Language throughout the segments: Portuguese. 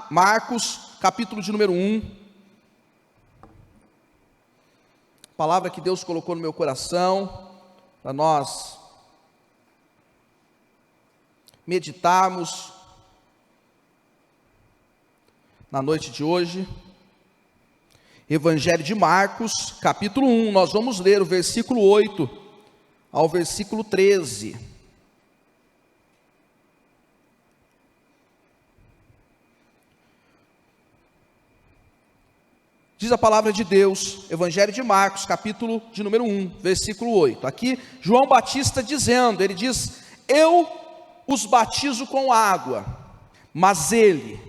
Marcos, capítulo de número 1. Palavra que Deus colocou no meu coração, para nós meditarmos na noite de hoje. Evangelho de Marcos, capítulo 1, nós vamos ler o versículo 8 ao versículo 13. Diz a palavra de Deus, Evangelho de Marcos, capítulo de número 1, versículo 8. Aqui, João Batista dizendo, ele diz: eu os batizo com água, mas ele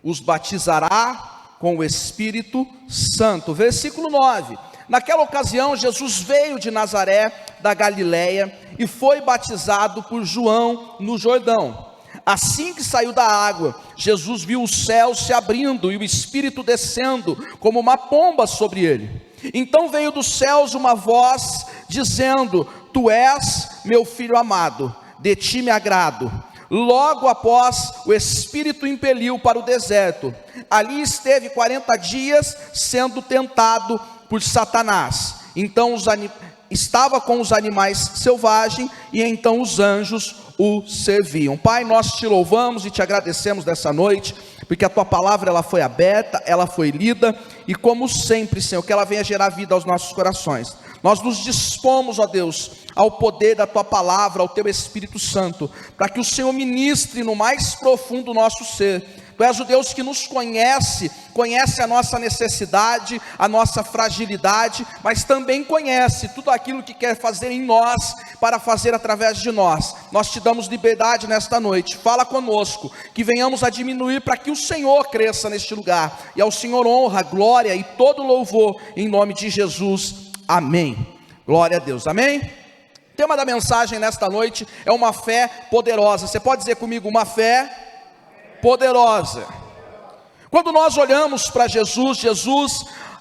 os batizará com o Espírito Santo. Versículo 9. Naquela ocasião, Jesus veio de Nazaré, da Galileia, e foi batizado por João no Jordão. Assim que saiu da água, Jesus viu o céu se abrindo e o Espírito descendo como uma pomba sobre ele. Então veio dos céus uma voz dizendo: tu és meu filho amado, de ti me agrado. Logo após, o Espírito impeliu para o deserto. Ali esteve 40 dias sendo tentado por Satanás. Então estava com os animais selvagens e então os anjos o serviam. Pai, nós te louvamos e te agradecemos dessa noite, porque a tua palavra ela foi aberta, ela foi lida, e como sempre, Senhor, que ela venha gerar vida aos nossos corações. Nós nos dispomos, ó Deus, ao poder da tua palavra, ao teu Espírito Santo, para que o Senhor ministre no mais profundo do nosso ser. Tu és o Deus que nos conhece a nossa necessidade, a nossa fragilidade, mas também conhece tudo aquilo que quer fazer em nós, para fazer através de nós. Nós te damos liberdade nesta noite, fala conosco, que venhamos a diminuir para que o Senhor cresça neste lugar, e ao Senhor honra, glória e todo louvor, em nome de Jesus, amém. Glória a Deus, amém? O tema da mensagem nesta noite é uma fé poderosa. Você pode dizer comigo, uma fé poderosa. Quando nós olhamos para Jesus,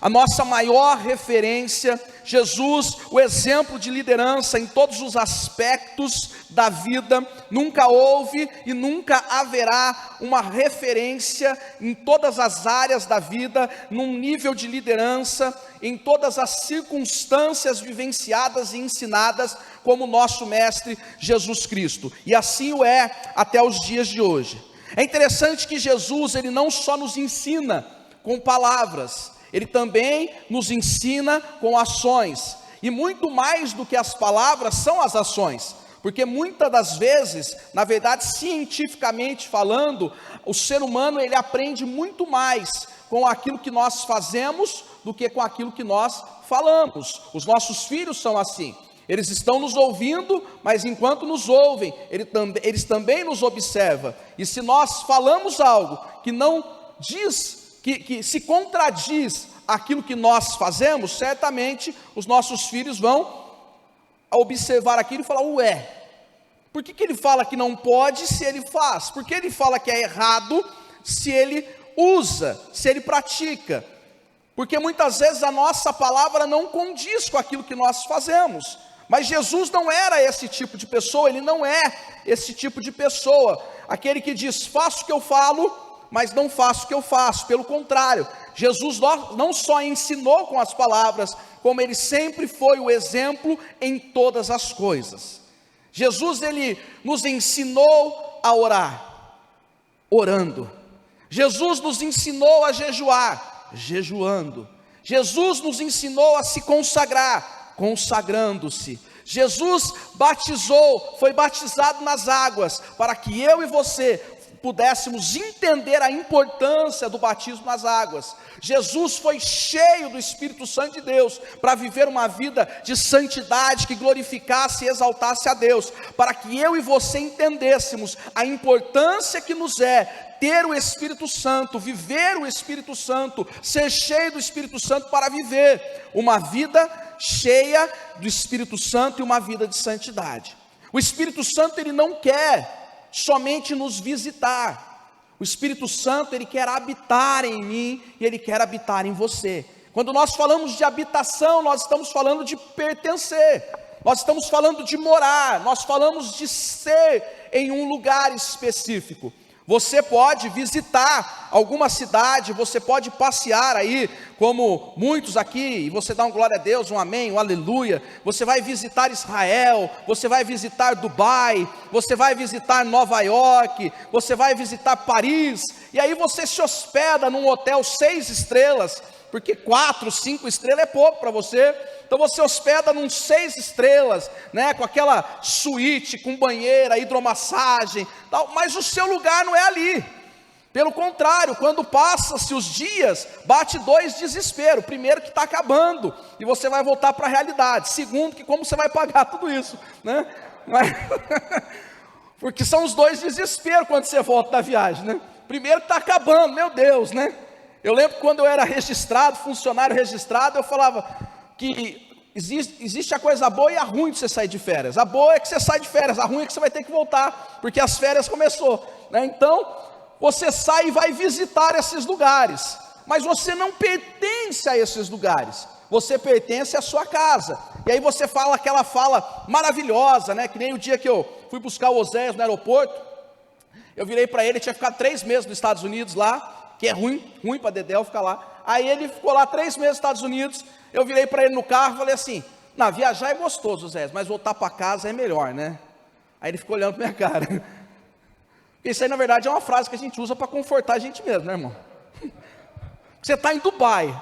a nossa maior referência, Jesus, o exemplo de liderança em todos os aspectos da vida, nunca houve e nunca haverá uma referência em todas as áreas da vida, num nível de liderança, em todas as circunstâncias vivenciadas e ensinadas, como o nosso mestre Jesus Cristo, e assim o é até os dias de hoje. É interessante que Jesus, ele não só nos ensina com palavras, ele também nos ensina com ações, e muito mais do que as palavras são as ações, porque muitas das vezes, na verdade, cientificamente falando, o ser humano ele aprende muito mais com aquilo que nós fazemos do que com aquilo que nós falamos. Os filhos são assim. Eles estão nos ouvindo, mas enquanto nos ouvem, eles também nos observam. E se nós falamos algo que não diz, que se contradiz aquilo que nós fazemos, certamente os nossos filhos vão observar aquilo e falar: ué, por que ele fala que não pode se ele faz? Por que ele fala que é errado se ele usa, se ele pratica? Porque muitas vezes a nossa palavra não condiz com aquilo que nós fazemos. Mas Jesus não era esse tipo de pessoa, ele não é esse tipo de pessoa, aquele que diz: faço o que eu falo, mas não faço o que eu faço. Pelo contrário, Jesus não só ensinou com as palavras, como ele sempre foi o exemplo em todas as coisas. Jesus, ele nos ensinou a orar, orando. Jesus nos ensinou a jejuar, jejuando. Jesus nos ensinou a se consagrar, consagrando-se. Jesus batizou, foi batizado nas águas, para que eu e você pudéssemos entender a importância do batismo nas águas. Jesus foi cheio do Espírito Santo de Deus, para viver uma vida de santidade, que glorificasse e exaltasse a Deus, para que eu e você entendêssemos a importância que nos é ter o Espírito Santo, viver o Espírito Santo, ser cheio do Espírito Santo, para viver uma vida cheia do Espírito Santo e uma vida de santidade. O Espírito Santo, ele não quer somente nos visitar. O Espírito Santo, ele quer habitar em mim e ele quer habitar em você. Quando nós falamos de habitação, nós estamos falando de pertencer, nós estamos falando de morar, nós falamos de ser em um lugar específico. Você pode visitar alguma cidade, você pode passear aí, como muitos aqui, e você dá um glória a Deus, um amém, um aleluia. Você vai visitar Israel, você vai visitar Dubai, você vai visitar Nova York, você vai visitar Paris, e aí você se hospeda num hotel 6 estrelas, porque 4, 5 estrelas é pouco para você. Então você hospeda num 6 estrelas, né, com aquela suíte, com banheira, hidromassagem, tal, mas o seu lugar não é ali. Pelo contrário, quando passa-se os dias, bate 2 desespero. Primeiro, que está acabando, e você vai voltar para a realidade. Segundo, que como você vai pagar tudo isso, né? Porque são os 2 desesperos quando você volta da viagem, né? Primeiro que está acabando, meu Deus, né? Eu lembro que quando eu era registrado, funcionário registrado, eu falava que existe a coisa boa e a ruim de você sair de férias. A boa é que você sai de férias, a ruim é que você vai ter que voltar, porque as férias começou, né? Então, você sai e vai visitar esses lugares, mas você não pertence a esses lugares, você pertence à sua casa. E aí você fala aquela fala maravilhosa, né? Que nem o dia que eu fui buscar o Oséias no aeroporto, eu virei para ele, tinha ficado 3 meses nos Estados Unidos lá, que é ruim para Dedéu ficar lá. Aí ele ficou lá 3 meses nos Estados Unidos. Eu virei para ele no carro e falei assim: não, viajar é gostoso, Zé, mas voltar para casa é melhor, né? Aí ele ficou olhando para minha cara. Isso aí, na verdade, é uma frase que a gente usa para confortar a gente mesmo, né, irmão? Você está em Dubai,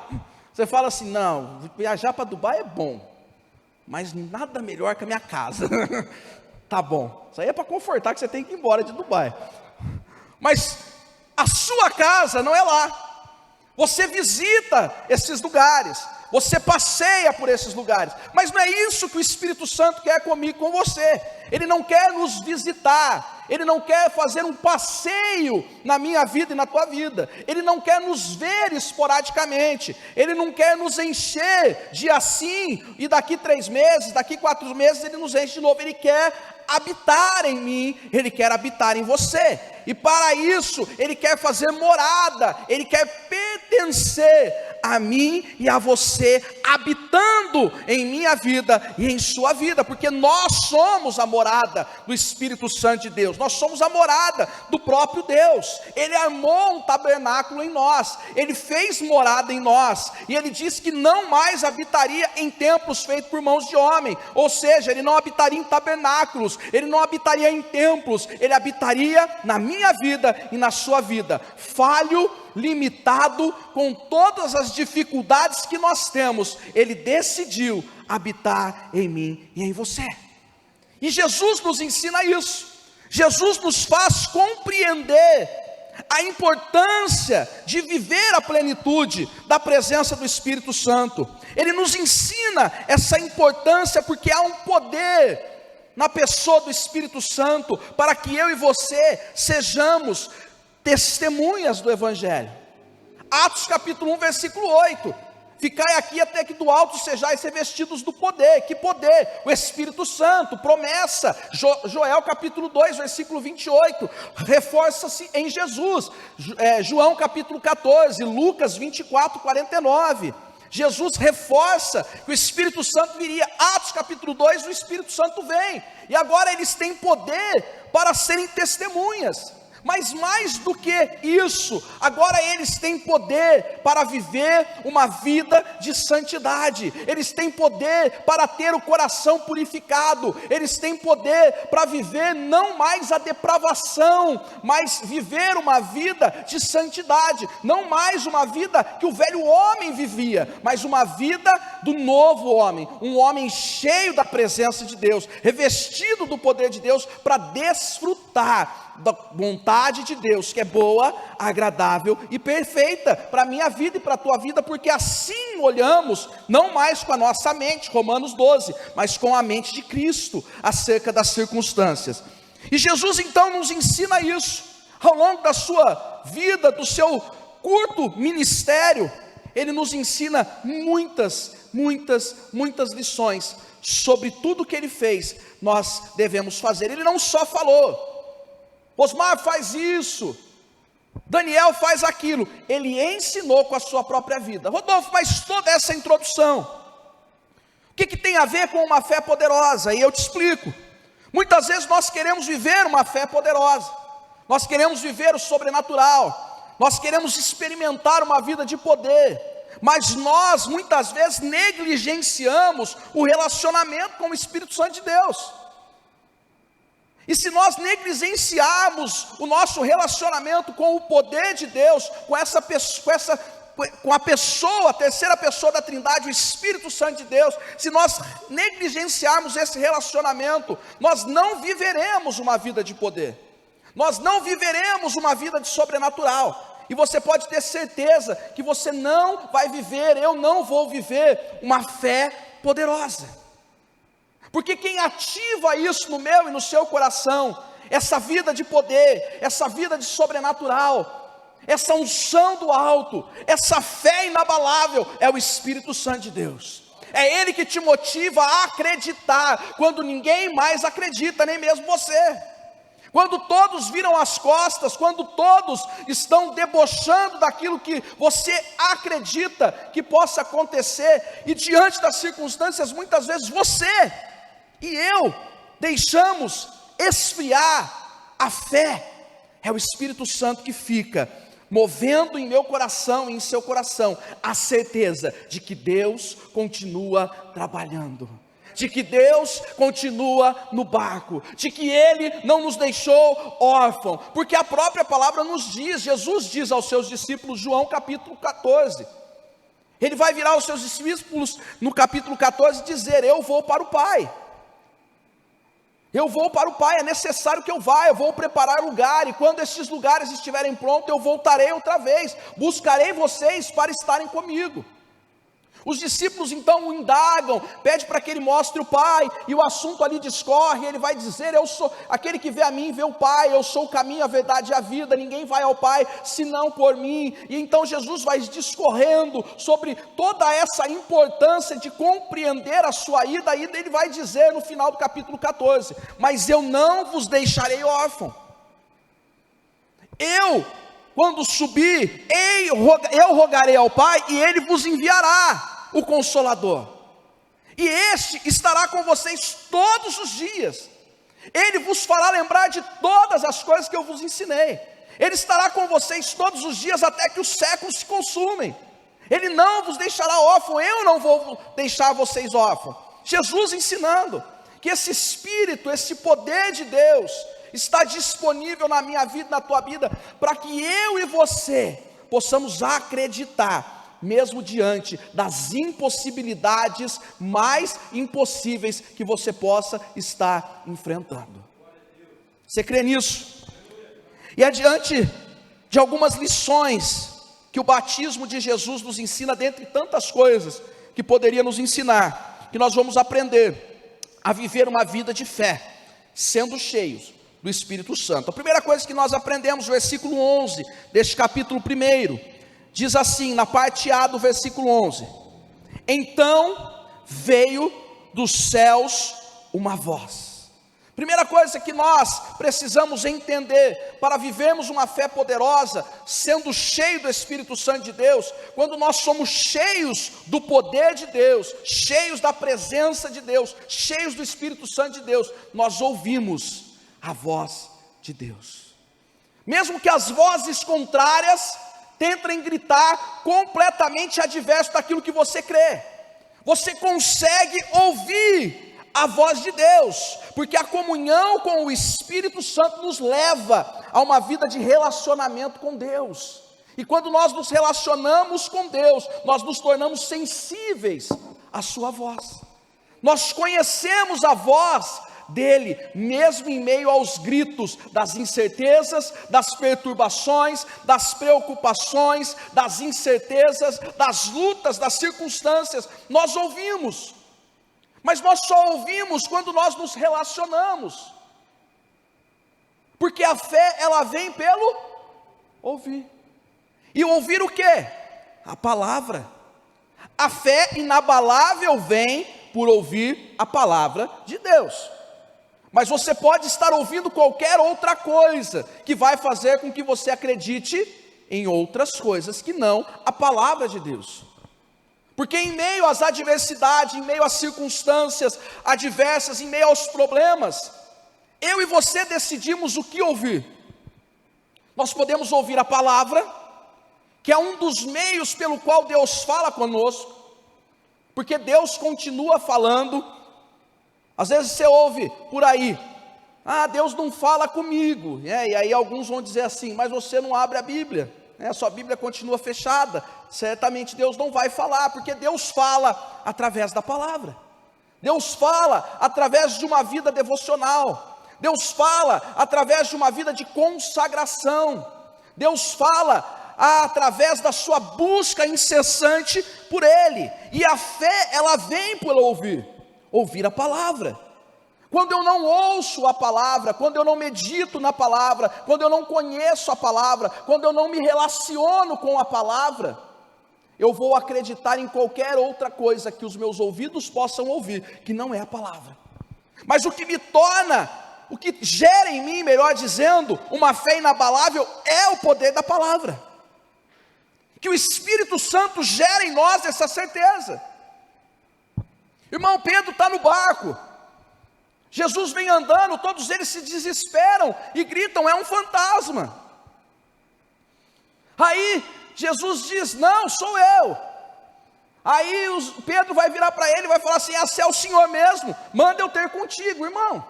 você fala assim: não, viajar para Dubai é bom, mas nada melhor que a minha casa. Tá bom, isso aí é para confortar que você tem que ir embora de Dubai. Mas a sua casa não é lá. Você visita esses lugares, você passeia por esses lugares, mas não é isso que o Espírito Santo quer comigo, com você. Ele não quer nos visitar, ele não quer fazer um passeio na minha vida e na tua vida, ele não quer nos ver esporadicamente, ele não quer nos encher dia sim, e daqui 3 meses, daqui 4 meses ele nos enche de novo. Ele quer habitar em mim, ele quer habitar em você, e para isso ele quer fazer morada, ele quer pertencer a mim e a você, habitando em minha vida e em sua vida, porque nós somos a morada do Espírito Santo de Deus, nós somos a morada do próprio Deus. Ele armou um tabernáculo em nós, ele fez morada em nós, e ele disse que não mais habitaria em templos feitos por mãos de homem, ou seja, ele não habitaria em tabernáculos, ele não habitaria em templos, ele habitaria na minha vida e na sua vida, falho, limitado, com todas as dificuldades que nós temos. Ele decidiu habitar em mim e em você, e Jesus nos ensina isso. Jesus nos faz compreender a importância de viver a plenitude da presença do Espírito Santo. Ele nos ensina essa importância porque há um poder na pessoa do Espírito Santo para que eu e você sejamos testemunhas do Evangelho. Atos capítulo 1, versículo 8: ficai aqui até que do alto sejais revestidos do poder. Que poder? O Espírito Santo, promessa. Joel capítulo 2, versículo 28, reforça-se em Jesus. João capítulo 14, Lucas 24, 49, Jesus reforça que o Espírito Santo viria. Atos capítulo 2, o Espírito Santo vem, e agora eles têm poder para serem testemunhas. Mas mais do que isso, agora eles têm poder para viver uma vida de santidade, eles têm poder para ter o coração purificado, eles têm poder para viver não mais a depravação, mas viver uma vida de santidade, não mais uma vida que o velho homem vivia, mas uma vida do novo homem, um homem cheio da presença de Deus, revestido do poder de Deus, para desfrutar da vontade de Deus, que é boa, agradável e perfeita para a minha vida e para a tua vida, porque assim olhamos, não mais com a nossa mente, Romanos 12, mas com a mente de Cristo, acerca das circunstâncias. E Jesus então nos ensina isso, ao longo da sua vida, do seu curto ministério, ele nos ensina muitas lições sobre tudo que ele fez, nós devemos fazer. Ele não só falou: Osmar faz isso, Daniel faz aquilo, ele ensinou com a sua própria vida. Rodolfo, mas toda essa introdução, o que tem a ver com uma fé poderosa? E eu te explico. Muitas vezes nós queremos viver uma fé poderosa, nós queremos viver o sobrenatural, nós queremos experimentar uma vida de poder, mas nós muitas vezes negligenciamos o relacionamento com o Espírito Santo de Deus. E se nós negligenciarmos o nosso relacionamento com o poder de Deus, com a pessoa, a terceira pessoa da Trindade, o Espírito Santo de Deus, se nós negligenciarmos esse relacionamento, nós não viveremos uma vida de poder, nós não viveremos uma vida de sobrenatural, e você pode ter certeza que você não vai viver, eu não vou viver uma fé poderosa, porque quem ativa isso no meu e no seu coração, essa vida de poder, essa vida de sobrenatural, essa unção do alto, essa fé inabalável, é o Espírito Santo de Deus. É Ele que te motiva a acreditar, quando ninguém mais acredita, nem mesmo você. Quando todos viram as costas, quando todos estão debochando daquilo que você acredita que possa acontecer, e diante das circunstâncias, muitas vezes você e eu deixamos esfriar a fé. É o Espírito Santo que fica movendo em meu coração e em seu coração a certeza de que Deus continua trabalhando, de que Deus continua no barco, de que Ele não nos deixou órfãos, porque a própria palavra nos diz, Jesus diz aos seus discípulos, João capítulo 14, Ele vai virar aos seus discípulos no capítulo 14 e dizer: eu vou para o Pai, eu vou para o Pai, é necessário que eu vá, eu vou preparar lugar, e quando esses lugares estiverem prontos, eu voltarei outra vez, buscarei vocês para estarem comigo. Os discípulos então o indagam, pede para que ele mostre o Pai, e o assunto ali discorre, ele vai dizer: eu sou aquele que vê a mim, vê o Pai, eu sou o caminho, a verdade e a vida, ninguém vai ao Pai, senão por mim. E então Jesus vai discorrendo sobre toda essa importância de compreender a sua ida, e ele vai dizer no final do capítulo 14, mas eu não vos deixarei órfão, quando subir, eu rogarei ao Pai, e Ele vos enviará o Consolador, e este estará com vocês todos os dias, Ele vos fará lembrar de todas as coisas que eu vos ensinei, Ele estará com vocês todos os dias, até que os séculos se consumem, Ele não vos deixará órfão, eu não vou deixar vocês órfãos. Jesus ensinando que esse Espírito, esse poder de Deus, está disponível na minha vida, na tua vida, para que eu e você possamos acreditar, mesmo diante das impossibilidades mais impossíveis que você possa estar enfrentando. Você crê nisso? E adiante de algumas lições que o batismo de Jesus nos ensina, dentre tantas coisas que poderia nos ensinar, que nós vamos aprender a viver uma vida de fé, sendo cheios do Espírito Santo. A primeira coisa que nós aprendemos, versículo 11 deste capítulo 1, diz assim, na parte A do versículo 11: então veio dos céus uma voz. Primeira coisa que nós precisamos entender para vivermos uma fé poderosa, sendo cheio do Espírito Santo de Deus, quando nós somos cheios do poder de Deus, cheios da presença de Deus, cheios do Espírito Santo de Deus, nós ouvimos a voz de Deus, mesmo que as vozes contrárias tentem gritar completamente adverso daquilo que você crê, você consegue ouvir a voz de Deus, porque a comunhão com o Espírito Santo nos leva a uma vida de relacionamento com Deus, e quando nós nos relacionamos com Deus, nós nos tornamos sensíveis à sua voz, nós conhecemos a voz dele, mesmo em meio aos gritos das incertezas, das perturbações, das preocupações, das incertezas, das lutas, das circunstâncias, nós ouvimos, mas nós só ouvimos quando nós nos relacionamos, porque a fé, ela vem pelo ouvir, e ouvir o quê? A palavra. A fé inabalável vem por ouvir a palavra de Deus. Mas você pode estar ouvindo qualquer outra coisa, que vai fazer com que você acredite em outras coisas, que não a palavra de Deus. Porque em meio às adversidades, em meio às circunstâncias adversas, em meio aos problemas, eu e você decidimos o que ouvir. Nós podemos ouvir a palavra, que é um dos meios pelo qual Deus fala conosco, porque Deus continua falando. Às vezes você ouve por aí, Deus não fala comigo, e aí alguns vão dizer assim, mas você não abre a Bíblia, a sua Bíblia continua fechada, certamente Deus não vai falar, porque Deus fala através da palavra, Deus fala através de uma vida devocional, Deus fala através de uma vida de consagração, Deus fala através da sua busca incessante por Ele, e a fé, ela vem pelo ouvir a palavra. Quando eu não ouço a palavra, quando eu não medito na palavra, quando eu não conheço a palavra, quando eu não me relaciono com a palavra, eu vou acreditar em qualquer outra coisa que os meus ouvidos possam ouvir, que não é a palavra. Mas o que me torna, o que gera em mim, melhor dizendo, uma fé inabalável, é o poder da palavra. Que o Espírito Santo gera em nós essa certeza. Irmão, Pedro está no barco, Jesus vem andando, todos eles se desesperam e gritam, é um fantasma. Aí Jesus diz, não, sou eu. Aí Pedro vai virar para ele e vai falar assim, se é o Senhor mesmo, manda eu ter contigo, irmão.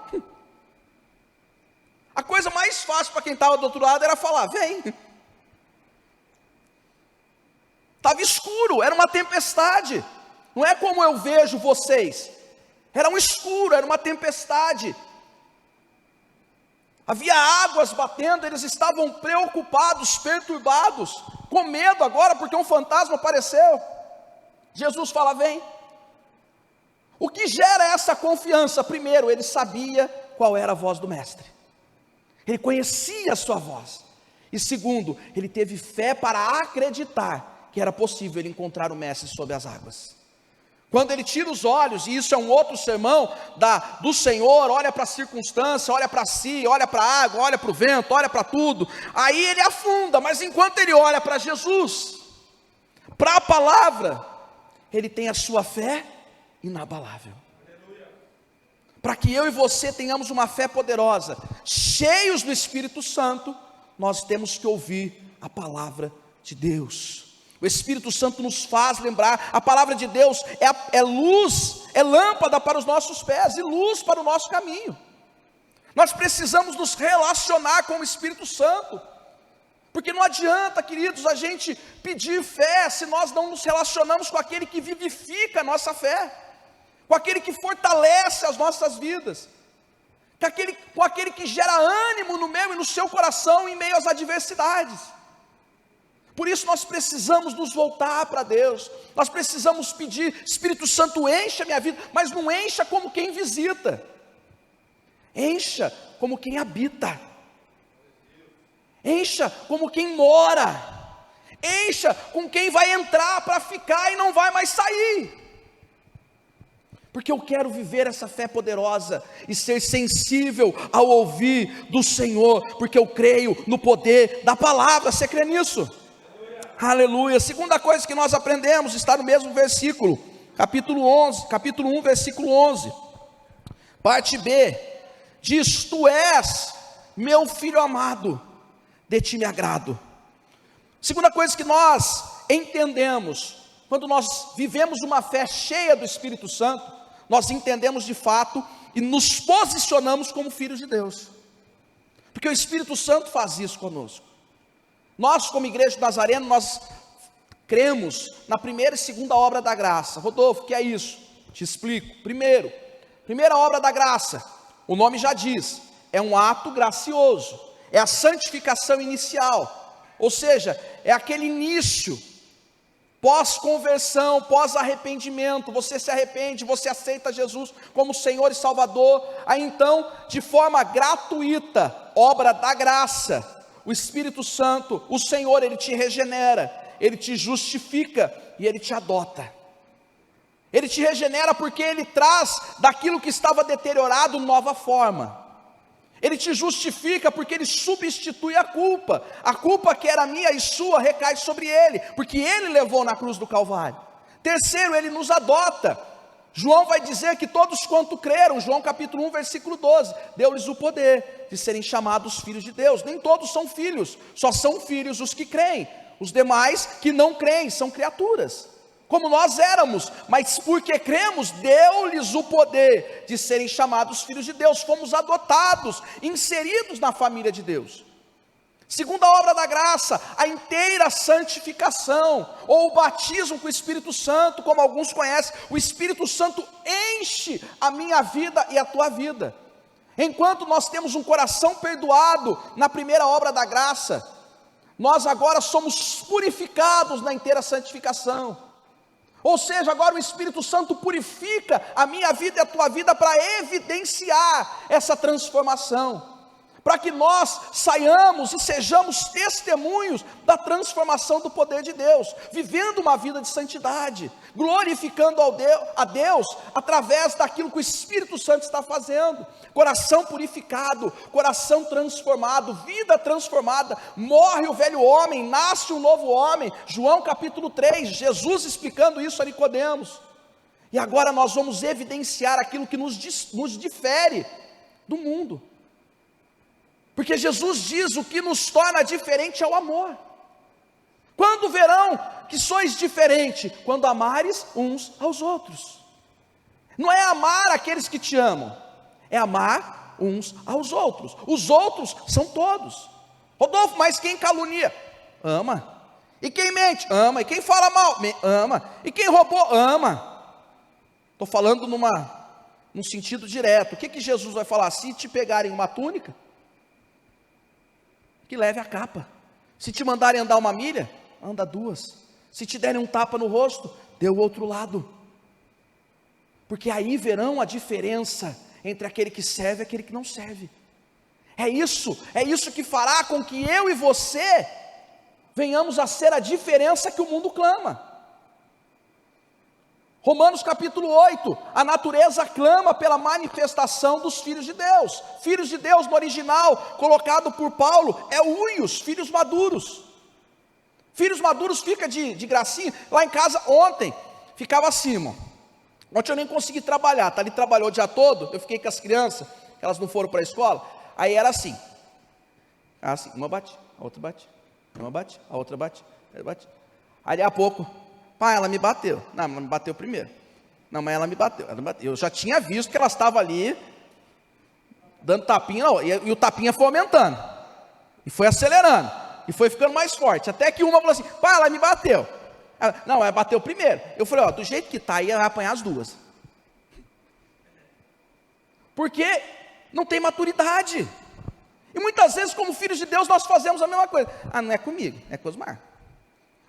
A coisa mais fácil para quem estava do outro lado era falar, vem. Estava escuro, era uma tempestade. Não é como eu vejo vocês, era um escuro, era uma tempestade, havia águas batendo, eles estavam preocupados, perturbados, com medo agora, porque um fantasma apareceu. Jesus fala, vem. O que gera essa confiança? Primeiro, ele sabia qual era a voz do mestre, ele conhecia a sua voz, e segundo, ele teve fé para acreditar que era possível ele encontrar o mestre sobre as águas. Quando ele tira os olhos, e isso é um outro sermão do Senhor, olha para a circunstância, olha para si, olha para a água, olha para o vento, olha para tudo, aí ele afunda, mas enquanto ele olha para Jesus, para a palavra, ele tem a sua fé inabalável. Para que eu e você tenhamos uma fé poderosa, cheios do Espírito Santo, nós temos que ouvir a palavra de Deus. O Espírito Santo nos faz lembrar, a palavra de Deus é luz, é lâmpada para os nossos pés e luz para o nosso caminho. Nós precisamos nos relacionar com o Espírito Santo, porque não adianta, queridos, a gente pedir fé se nós não nos relacionamos com aquele que vivifica a nossa fé, com aquele que fortalece as nossas vidas, com aquele que gera ânimo no meu e no seu coração em meio às adversidades. Por isso nós precisamos nos voltar para Deus, nós precisamos pedir, Espírito Santo, encha a minha vida, mas não encha como quem visita, encha como quem habita, encha como quem mora, encha com quem vai entrar para ficar e não vai mais sair, porque eu quero viver essa fé poderosa e ser sensível ao ouvir do Senhor, porque eu creio no poder da palavra. Você crê nisso? Aleluia. Segunda coisa que nós aprendemos está no mesmo versículo, capítulo 1, versículo 11, parte B, diz, tu és meu filho amado, de ti me agrado. Segunda coisa que nós entendemos, quando nós vivemos uma fé cheia do Espírito Santo, nós entendemos de fato e nos posicionamos como filhos de Deus, porque o Espírito Santo faz isso conosco. Nós, como igreja do Nazareno, nós cremos na primeira e segunda obra da graça. Rodolfo, o que é isso? Te explico. Primeira obra da graça, o nome já diz, é um ato gracioso, é a santificação inicial, ou seja, é aquele início, pós-conversão, pós-arrependimento, você se arrepende, você aceita Jesus como Senhor e Salvador, aí então, de forma gratuita, obra da graça, o Espírito Santo, o Senhor, Ele te regenera, Ele te justifica e Ele te adota. Ele te regenera porque Ele traz daquilo que estava deteriorado nova forma. Ele te justifica porque Ele substitui a culpa que era minha e sua recai sobre Ele, porque Ele levou na cruz do Calvário. Terceiro, Ele nos adota. João vai dizer que todos quanto creram, João capítulo 1, versículo 12, deu-lhes o poder de serem chamados filhos de Deus. Nem todos são filhos, só são filhos os que creem. Os demais que não creem são criaturas, como nós éramos, mas porque cremos, deu-lhes o poder de serem chamados filhos de Deus. Fomos adotados, inseridos na família de Deus. Segunda obra da graça, a inteira santificação, ou o batismo com o Espírito Santo, como alguns conhecem. O Espírito Santo enche a minha vida e a tua vida. Enquanto nós temos um coração perdoado na primeira obra da graça, nós agora somos purificados na inteira santificação. Ou seja, agora o Espírito Santo purifica a minha vida e a tua vida para evidenciar essa transformação, para que nós saiamos e sejamos testemunhos da transformação do poder de Deus, vivendo uma vida de santidade, glorificando a Deus através daquilo que o Espírito Santo está fazendo. Coração purificado, coração transformado, vida transformada. Morre o velho homem, nasce um novo homem. João capítulo 3, Jesus explicando isso a Nicodemos. E agora nós vamos evidenciar aquilo que nos difere do mundo. Porque Jesus diz: o que nos torna diferente é o amor. Quando verão que sois diferente? Quando amares uns aos outros. Não é amar aqueles que te amam, é amar uns aos outros. Os outros são todos. Rodolfo, mas quem calunia? Ama. E quem mente? Ama. E quem fala mal? Ama. E quem roubou? Ama. Estou falando num sentido direto. O que Jesus vai falar? Se te pegarem uma túnica, que leve a capa. Se te mandarem andar 1 milha, anda 2. Se te derem um tapa no rosto, dê o outro lado. Porque aí verão a diferença entre aquele que serve e aquele que não serve. É isso que fará com que eu e você venhamos a ser a diferença que o mundo clama. Romanos capítulo 8, a natureza clama pela manifestação dos filhos de Deus. Filhos de Deus no original, colocado por Paulo, é huios, filhos maduros. Filhos maduros fica de gracinha. Lá em casa ontem, ficava assim, irmão. Ontem eu nem consegui trabalhar, ele trabalhou o dia todo, eu fiquei com as crianças, elas não foram para a escola, aí era assim, uma bate, a outra bate, uma bate, a outra bate, bate. Aí a pouco, pai, ela me bateu. Não, ela me bateu primeiro. Não, mas ela me bateu. Eu já tinha visto que ela estava ali, dando tapinha, e o tapinha foi aumentando, e foi acelerando, e foi ficando mais forte, até que uma falou assim: pai, ela me bateu. Não, ela bateu primeiro. Eu falei: do jeito que está aí, ela vai apanhar as duas. Porque não tem maturidade. E muitas vezes, como filhos de Deus, nós fazemos a mesma coisa. Não é comigo, é com o Osmar.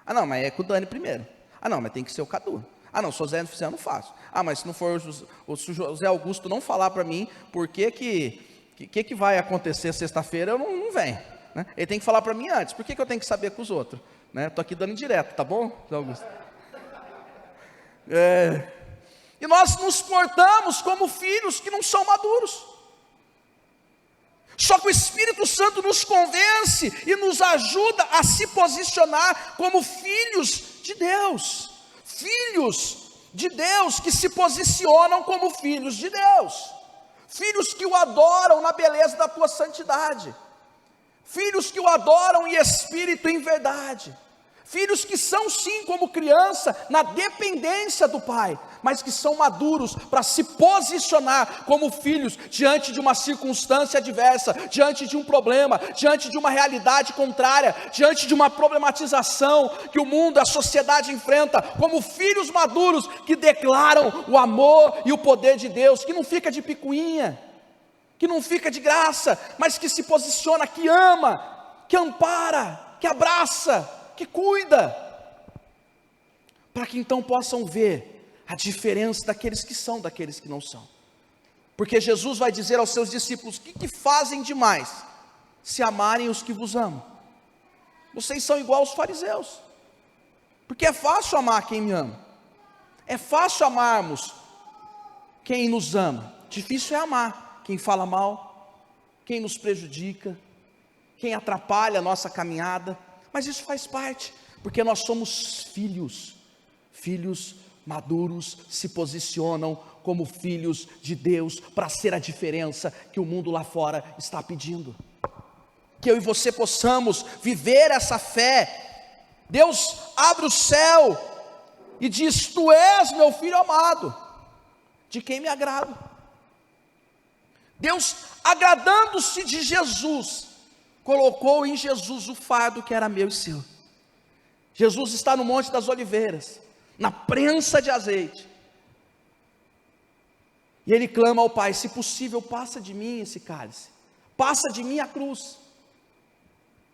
Não, mas é com o Dani primeiro. Não, mas tem que ser o Cadu. Não, se o Zé não fizer, eu não faço. Mas se não for o José Augusto não falar para mim por que vai acontecer sexta-feira, eu não venho. Né? Ele tem que falar para mim antes. Por que eu tenho que saber com os outros? Estou aqui dando indireto, tá bom, José Augusto? E nós nos portamos como filhos que não são maduros. Só que o Espírito Santo nos convence e nos ajuda a se posicionar como filhos de Deus. Filhos de Deus que se posicionam como filhos de Deus. Filhos que o adoram na beleza da tua santidade. Filhos que o adoram em espírito e em verdade. Filhos que são sim como criança na dependência do pai, mas que são maduros para se posicionar como filhos diante de uma circunstância adversa, diante de um problema, diante de uma realidade contrária, diante de uma problematização que o mundo, a sociedade enfrenta, como filhos maduros que declaram o amor e o poder de Deus, que não fica de picuinha, que não fica de graça, mas que se posiciona, que ama, que ampara, que abraça, que cuida, para que então possam ver a diferença daqueles que são, daqueles que não são. Porque Jesus vai dizer aos seus discípulos: o que fazem demais se amarem os que vos amam? Vocês são igual aos fariseus, porque é fácil amar quem me ama, é fácil amarmos quem nos ama, difícil é amar quem fala mal, quem nos prejudica, quem atrapalha a nossa caminhada. Mas isso faz parte, porque nós somos filhos maduros se posicionam como filhos de Deus para ser a diferença que o mundo lá fora está pedindo. Que eu e você possamos viver essa fé. Deus abre o céu e diz: tu és meu filho amado, de quem me agrado. Deus, agradando-se de Jesus, colocou em Jesus o fardo que era meu e seu. Jesus está no Monte das Oliveiras, na prensa de azeite, e ele clama ao Pai: se possível, passa de mim esse cálice, passa de mim a cruz,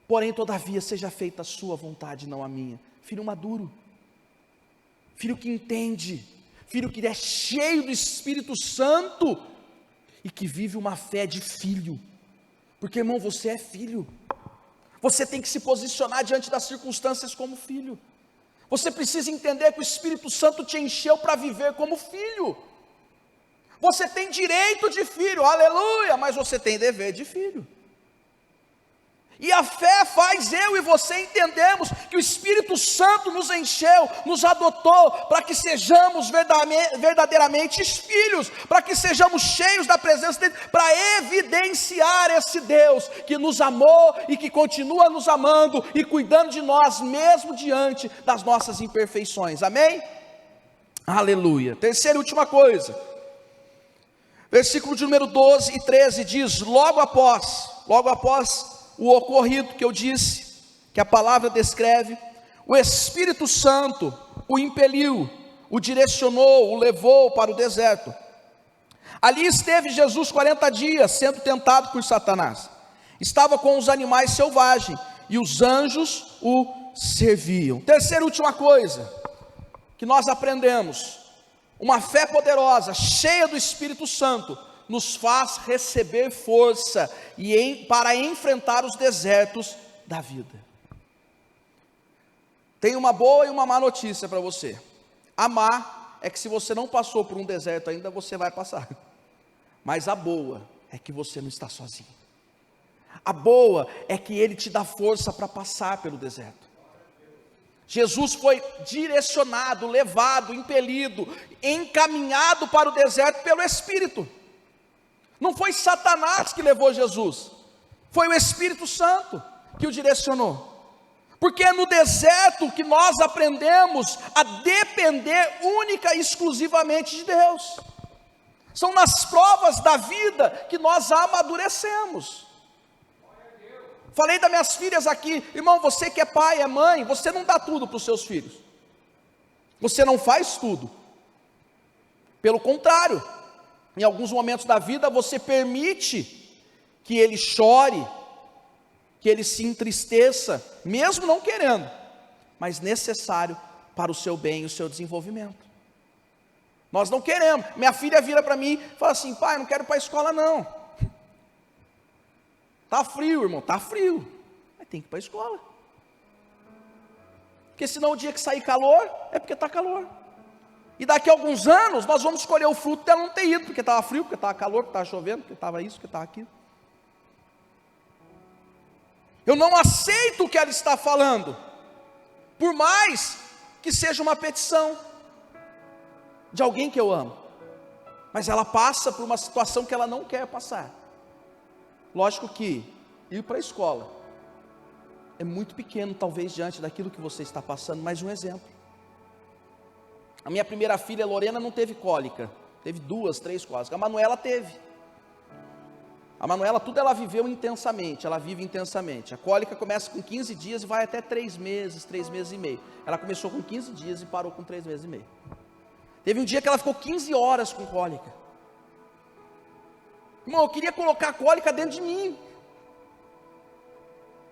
porém todavia seja feita a sua vontade, não a minha. Filho maduro, filho que entende, filho que é cheio do Espírito Santo, e que vive uma fé de filho, porque irmão, você é filho, você tem que se posicionar diante das circunstâncias como filho, você precisa entender que o Espírito Santo te encheu para viver como filho, você tem direito de filho, aleluia, mas você tem dever de filho. E a fé faz eu e você entendermos que o Espírito Santo nos encheu, nos adotou, para que sejamos verdadeiramente filhos, para que sejamos cheios da presença dele, para evidenciar esse Deus que nos amou e que continua nos amando e cuidando de nós, mesmo diante das nossas imperfeições, amém? Aleluia. Terceira e última coisa, versículo de número 12 e 13 diz: logo após o ocorrido que eu disse, que a palavra descreve, o Espírito Santo o impeliu, o direcionou, o levou para o deserto. Ali esteve Jesus 40 dias, sendo tentado por Satanás. Estava com os animais selvagens, e os anjos o serviam. Terceira e última coisa que nós aprendemos: uma fé poderosa, cheia do Espírito Santo, nos faz receber força para enfrentar os desertos da vida. Tem uma boa e uma má notícia para você. A má é que se você não passou por um deserto ainda, você vai passar. Mas a boa é que você não está sozinho. A boa é que Ele te dá força para passar pelo deserto. Jesus foi direcionado, levado, impelido, encaminhado para o deserto pelo Espírito. Não foi Satanás que levou Jesus, foi o Espírito Santo que o direcionou. Porque é no deserto que nós aprendemos a depender única e exclusivamente de Deus. São nas provas da vida que nós amadurecemos. Falei das minhas filhas aqui, irmão, você que é pai, é mãe, você não dá tudo para os seus filhos. Você não faz tudo. Pelo contrário, em alguns momentos da vida você permite que ele chore, que ele se entristeça, mesmo não querendo, mas necessário para o seu bem e o seu desenvolvimento. Nós não queremos. Minha filha vira para mim e fala assim: pai, não quero ir para a escola não. Está frio, irmão, está frio. Mas tem que ir para a escola. Porque senão o dia que sair calor, é porque está calor. E daqui a alguns anos, nós vamos escolher o fruto dela não ter ido, porque estava frio, porque estava calor, porque estava chovendo, porque estava isso, porque estava aquilo. Eu não aceito o que ela está falando, por mais que seja uma petição de alguém que eu amo, mas ela passa por uma situação que ela não quer passar. Lógico que ir para a escola é muito pequeno, talvez, diante daquilo que você está passando. Mais um exemplo: a minha primeira filha, Lorena, não teve cólica, teve 2, 3 cólicas. A Manuela teve. A Manuela, tudo ela viveu intensamente, ela vive intensamente. A cólica começa com 15 dias e vai até 3 meses, 3 meses e meio. Ela começou com 15 dias e parou com 3 meses e meio. Teve um dia que ela ficou 15 horas com cólica. Irmão, eu queria colocar a cólica dentro de mim.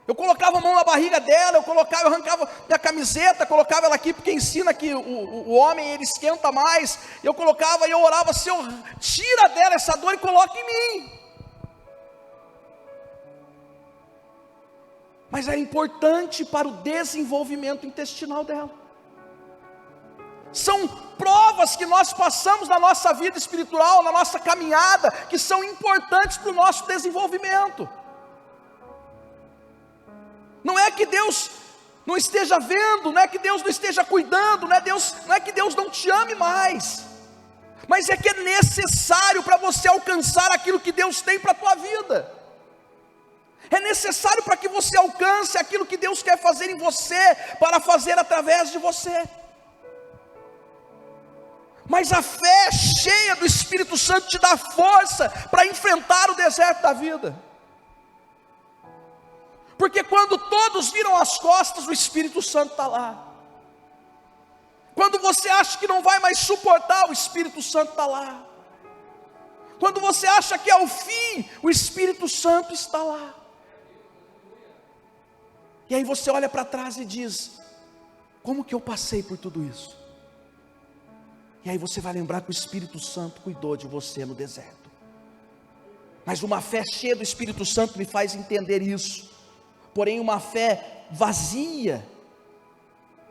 Eu colocava a mão na barriga dela, eu arrancava minha camiseta, colocava ela aqui, porque ensina que o homem, ele esquenta mais. Eu colocava e eu orava: Senhor, tira dela essa dor e coloca em mim. Mas era importante para o desenvolvimento intestinal dela. São provas que nós passamos na nossa vida espiritual, na nossa caminhada, que são importantes para o nosso desenvolvimento. Não é que Deus não esteja vendo, não é que Deus não esteja cuidando, não é que Deus não te ame mais, mas é que é necessário para você alcançar aquilo que Deus tem para a tua vida. É necessário para que você alcance aquilo que Deus quer fazer em você, para fazer através de você. Mas a fé cheia do Espírito Santo te dá força para enfrentar o deserto da vida. Porque quando todos viram as costas, o Espírito Santo está lá. Quando você acha que não vai mais suportar, o Espírito Santo está lá. Quando você acha que é o fim, o Espírito Santo está lá. E aí você olha para trás e diz: como que eu passei por tudo isso? E aí você vai lembrar que o Espírito Santo cuidou de você no deserto. Mas uma fé cheia do Espírito Santo me faz entender isso. Porém uma fé vazia,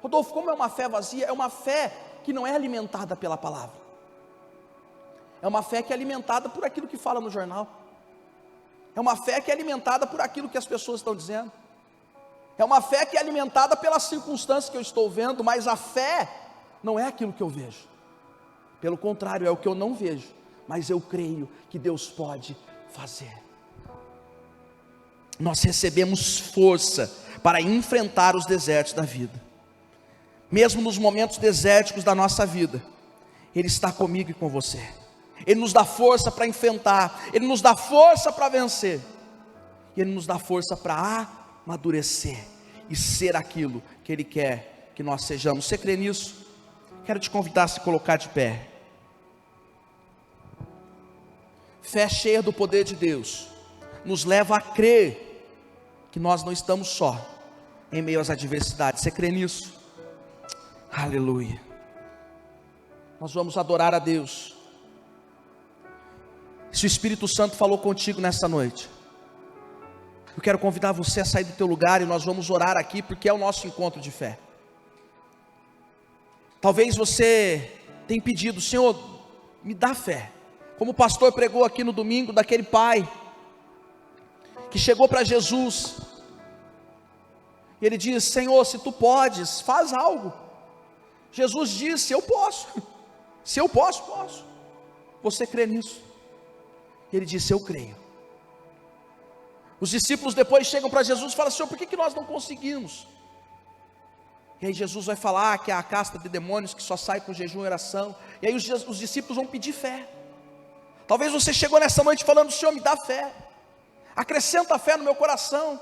Rodolfo, como é uma fé vazia? É uma fé que não é alimentada pela palavra. É uma fé que é alimentada por aquilo que fala no jornal. É uma fé que é alimentada por aquilo que as pessoas estão dizendo. É uma fé que é alimentada pelas circunstâncias que eu estou vendo, mas a fé não é aquilo que eu vejo. Pelo contrário, é o que eu não vejo, mas eu creio que Deus pode fazer. Nós recebemos força para enfrentar os desertos da vida. Mesmo nos momentos desérticos da nossa vida, Ele está comigo e com você. Ele nos dá força para enfrentar, Ele nos dá força para vencer, e Ele nos dá força para amadurecer e ser aquilo que Ele quer que nós sejamos. Você crê nisso? Quero te convidar a se colocar de pé. Fé cheia do poder de Deus nos leva a crer que nós não estamos só em meio às adversidades. Você crê nisso? Aleluia. Nós vamos adorar a Deus. Se o Espírito Santo falou contigo nessa noite, eu quero convidar você a sair do teu lugar e nós vamos orar aqui, porque é o nosso encontro de fé. Talvez você tenha pedido: Senhor, me dá fé. Como o pastor pregou aqui no domingo, daquele pai que chegou para Jesus, e ele diz: Senhor, se tu podes, faz algo. Jesus disse: eu posso. Se eu posso, posso. Você crê nisso? Ele disse: eu creio. Os discípulos depois chegam para Jesus e falam: Senhor, por que nós não conseguimos? E aí Jesus vai falar que é a casta de demônios que só sai com jejum e oração. E aí os discípulos vão pedir fé. Talvez você chegou nessa noite falando: Senhor, me dá fé, acrescenta a fé no meu coração.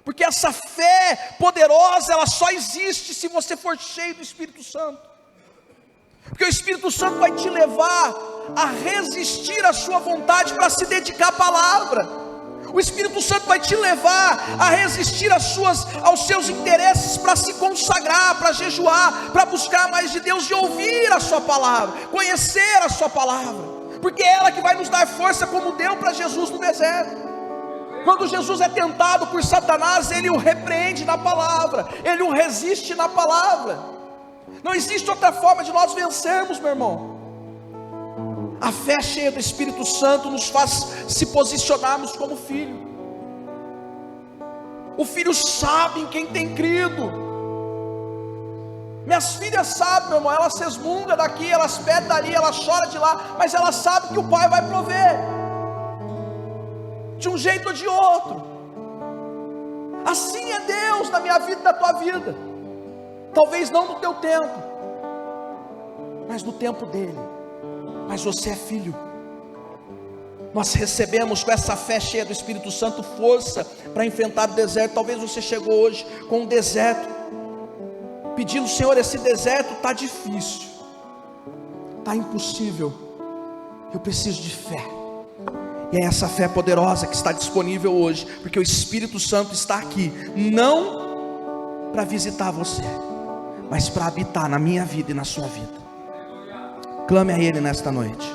Porque essa fé poderosa, ela só existe se você for cheio do Espírito Santo. Porque o Espírito Santo vai te levar a resistir à sua vontade para se dedicar à palavra. O Espírito Santo vai te levar a resistir aos seus interesses para se consagrar, para jejuar, para buscar mais de Deus e ouvir a sua palavra, conhecer a sua palavra. Porque é ela que vai nos dar força, como deu para Jesus no deserto. Quando Jesus é tentado por Satanás, ele o repreende na palavra, ele o resiste na palavra. Não existe outra forma de nós vencermos, meu irmão. A fé cheia do Espírito Santo nos faz se posicionarmos como filho. O filho sabe em quem tem crido. Minhas filhas sabem, meu irmão, elas se esmungam daqui, elas pedem dali, elas choram de lá, mas elas sabem que o pai vai prover, de um jeito ou de outro. Assim é Deus na minha vida e na tua vida. Talvez não no teu tempo, mas no tempo dele. Mas você é filho. Nós recebemos com essa fé cheia do Espírito Santo força para enfrentar o deserto. Talvez você chegou hoje com um deserto, pedindo: Senhor, esse deserto está difícil, está impossível, eu preciso de fé. E é essa fé poderosa que está disponível hoje, porque o Espírito Santo está aqui, não para visitar você, mas para habitar na minha vida e na sua vida. Clame a Ele nesta noite.